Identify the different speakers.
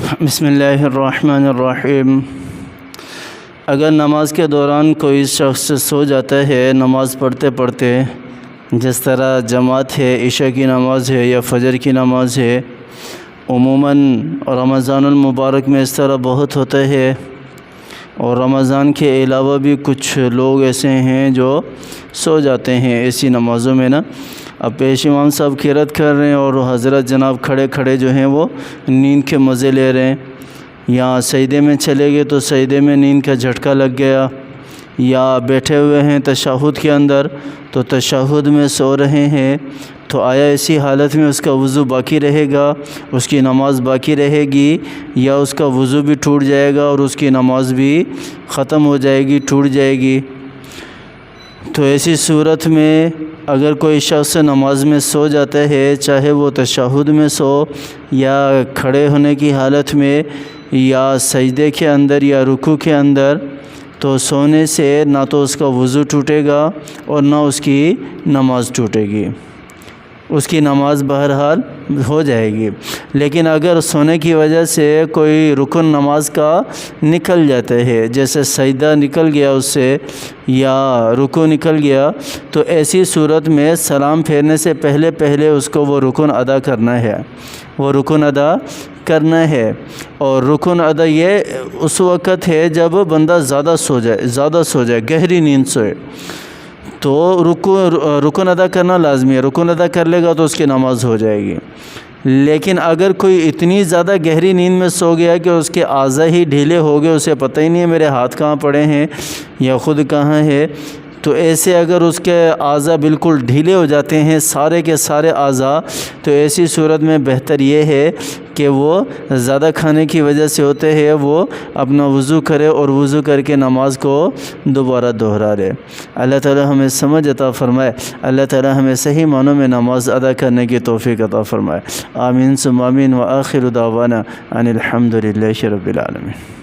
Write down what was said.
Speaker 1: بسم اللہ الرحمن الرحیم۔ اگر نماز کے دوران کوئی شخص سو جاتا ہے نماز پڑھتے پڑھتے، جس طرح جماعت ہے، عشاء کی نماز ہے یا فجر کی نماز ہے، عموماً رمضان المبارک میں اس طرح بہت ہوتا ہے، اور رمضان کے علاوہ بھی کچھ لوگ ایسے ہیں جو سو جاتے ہیں ایسی نمازوں میں اب پیش امام صاحب قرات کر رہے ہیں اور حضرت جناب کھڑے کھڑے جو ہیں وہ نیند کے مزے لے رہے ہیں، یا سجدے میں چلے گئے تو سجدے میں نیند کا جھٹکا لگ گیا، یا بیٹھے ہوئے ہیں تشہد کے اندر تو تشہد میں سو رہے ہیں، تو آیا ایسی حالت میں اس کا وضو باقی رہے گا، اس کی نماز باقی رہے گی، یا اس کا وضو بھی ٹوٹ جائے گا اور اس کی نماز بھی ختم ہو جائے گی، ٹوٹ جائے گی؟ تو ایسی صورت میں اگر کوئی شخص نماز میں سو جاتا ہے، چاہے وہ تشہد میں سو یا کھڑے ہونے کی حالت میں یا سجدے کے اندر یا رکوع کے اندر، تو سونے سے نہ تو اس کا وضو ٹوٹے گا اور نہ اس کی نماز ٹوٹے گی، اس کی نماز بہرحال ہو جائے گی۔ لیکن اگر سونے کی وجہ سے کوئی رکن نماز کا نکل جاتا ہے، جیسے سجدہ نکل گیا اس سے یا رکوع نکل گیا، تو ایسی صورت میں سلام پھیرنے سے پہلے اس کو وہ رکن ادا کرنا ہے، اور رکن ادا یہ اس وقت ہے جب بندہ زیادہ سو جائے، گہری نیند سوئے، تو رکن ادا کرنا لازمی ہے، رکن ادا کر لے گا تو اس کی نماز ہو جائے گی۔ لیکن اگر کوئی اتنی زیادہ گہری نیند میں سو گیا کہ اس کے اعضاء ہی ڈھیلے ہو گئے، اسے پتہ ہی نہیں ہے میرے ہاتھ کہاں پڑے ہیں یا خود کہاں ہے، تو ایسے اگر اس کے اعضاء بالکل ڈھیلے ہو جاتے ہیں، سارے کے سارے اعضاء، تو ایسی صورت میں بہتر یہ ہے کہ وہ زیادہ کھانے کی وجہ سے ہوتے ہیں، وہ اپنا وضو کرے اور وضو کر کے نماز کو دوبارہ دہرا لے۔ اللہ تعالی ہمیں سمجھ عطا فرمائے، اللہ تعالی ہمیں صحیح معنوں میں نماز ادا کرنے کی توفیق عطا فرمائے۔ آمین ثم آمین، وآخر دعوانا ان الحمد للہ رب العالمین۔